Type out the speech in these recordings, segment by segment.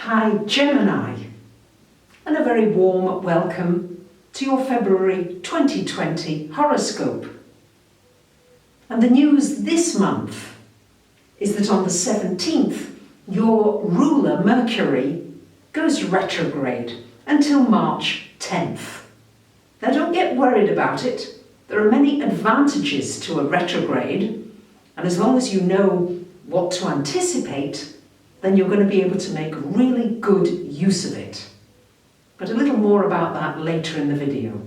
Hi Gemini, and a very warm welcome to your February 2020 horoscope. And the news this month is that on the 17th, your ruler Mercury goes retrograde until March 10th. Now don't get worried about it. There are many advantages to a retrograde, and as long as you know what to anticipate, then you're going to be able to make really good use of it. But a little more about that later in the video.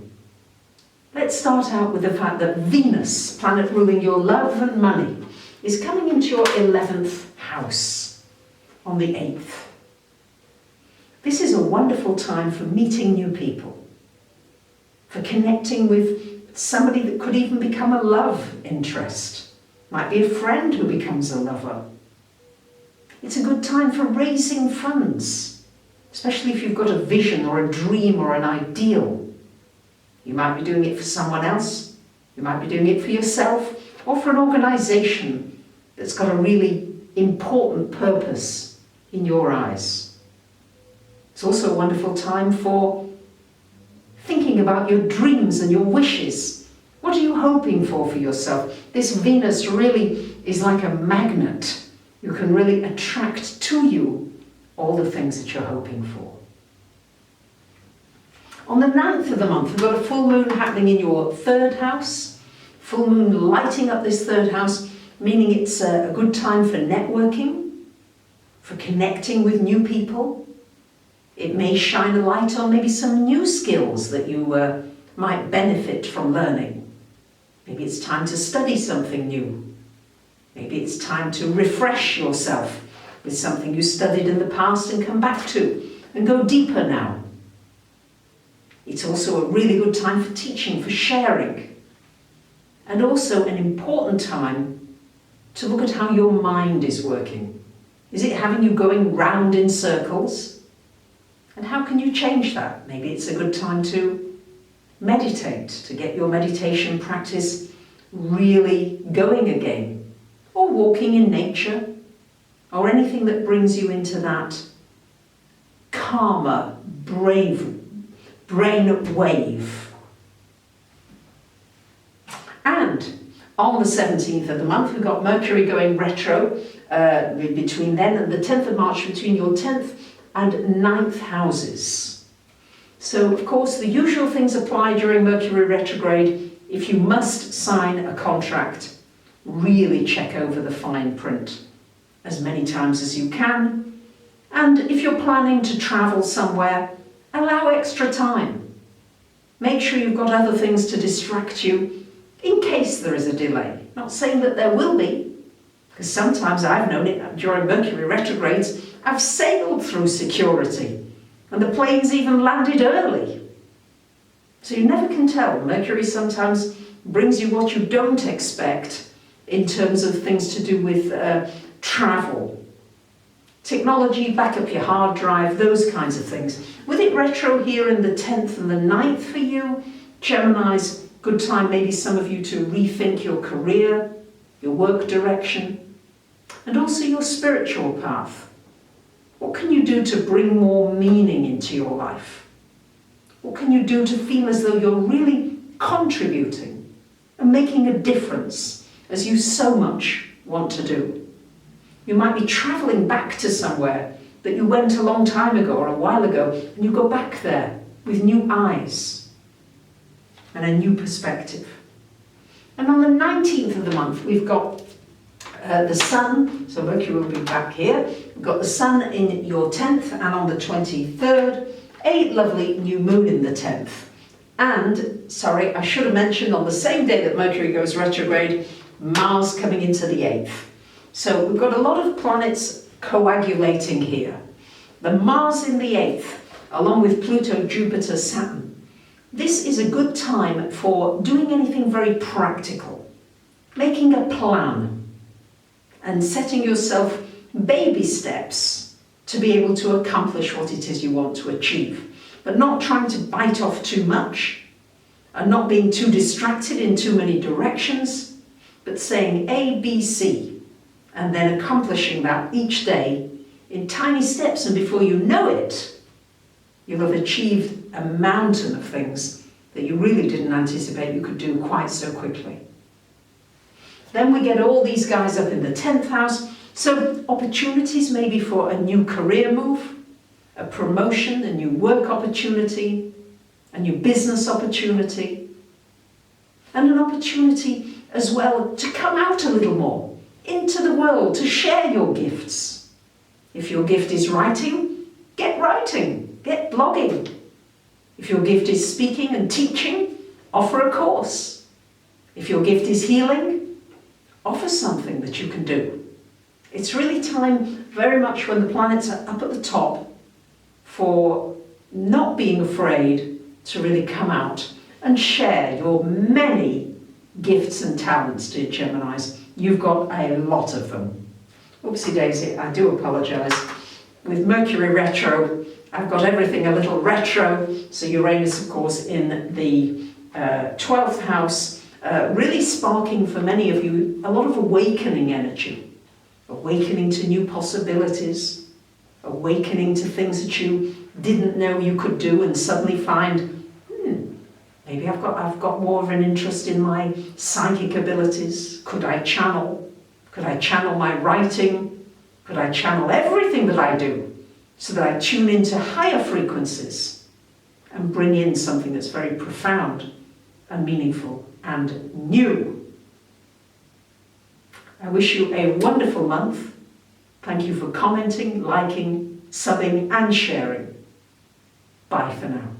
Let's start out with the fact that Venus, planet ruling your love and money, is coming into your 11th house on the 8th. This is a wonderful time for meeting new people, for connecting with somebody that could even become a love interest. Might be a friend who becomes a lover. It's a good time for raising funds, especially if you've got a vision or a dream or an ideal. You might be doing it for someone else, you might be doing it for yourself, or for an organisation that's got a really important purpose in your eyes. It's also a wonderful time for thinking about your dreams and your wishes. What are you hoping for yourself? This Venus really is like a magnet. You can really attract to you all the things that you're hoping for. On the 9th of the month, we've got a full moon happening in your 3rd house. Full moon lighting up this 3rd house, meaning it's a good time for networking, for connecting with new people. It may shine a light on maybe some new skills that you might benefit from learning. Maybe it's time to study something new. Maybe it's time to refresh yourself with something you studied in the past and come back to and go deeper now. It's also a really good time for teaching, for sharing, and also an important time to look at how your mind is working. Is it having you going round in circles? And how can you change that? Maybe it's a good time to meditate, to get your meditation practice really going again. Or walking in nature, or anything that brings you into that calmer, brain wave. And on the 17th of the month, we've got Mercury going retro between then and the 10th of March, between your 10th and 9th houses. So, of course, the usual things apply during Mercury retrograde. If you must sign a contract, really check over the fine print as many times as you can. And if you're planning to travel somewhere, allow extra time. Make sure you've got other things to distract you in case there is a delay. Not saying that there will be, because sometimes I've known it during Mercury retrogrades, I've sailed through security and the planes even landed early. So you never can tell. Mercury sometimes brings you what you don't expect in terms of things to do with travel. Technology, back up your hard drive, those kinds of things. With it retro here in the 10th and the 9th for you, Gemini's good time maybe some of you to rethink your career, your work direction, and also your spiritual path. What can you do to bring more meaning into your life? What can you do to feel as though you're really contributing and making a difference, as you so much want to do? You might be travelling back to somewhere that you went a long time ago or a while ago, and you go back there with new eyes and a new perspective. And on the 19th of the month, we've got the Sun, so Mercury will be back here. We've got the Sun in your 10th, and on the 23rd, a lovely new moon in the 10th. And, sorry, I should have mentioned on the same day that Mercury goes retrograde, Mars coming into the 8th. So we've got a lot of planets coagulating here. The Mars in the 8th, along with Pluto, Jupiter, Saturn. This is a good time for doing anything very practical, making a plan, and setting yourself baby steps to be able to accomplish what it is you want to achieve. But not trying to bite off too much, and not being too distracted in too many directions, but saying A, B, C, and then accomplishing that each day in tiny steps, and before you know it, you'll have achieved a mountain of things that you really didn't anticipate you could do quite so quickly. Then we get all these guys up in the 10th house, so opportunities maybe for a new career move, a promotion, a new work opportunity, a new business opportunity, and an opportunity as well to come out a little more into the world, to share your gifts. If your gift is writing, get blogging. If your gift is speaking and teaching, offer a course. If your gift is healing, offer something that you can do. It's really time, very much when the planets are up at the top, for not being afraid to really come out and share your many gifts and talents, dear Geminis. You've got a lot of them. Oopsie daisy, I do apologise. With Mercury retro, I've got everything a little retro. So Uranus, of course, in the 12th house, really sparking for many of you a lot of awakening energy. Awakening to new possibilities, awakening to things that you didn't know you could do and suddenly find, maybe I've got more of an interest in my psychic abilities. Could I channel my writing? Could I channel everything that I do so that I tune into higher frequencies and bring in something that's very profound and meaningful and new? I wish you a wonderful month. Thank you for commenting, liking, subbing and sharing. Bye for now.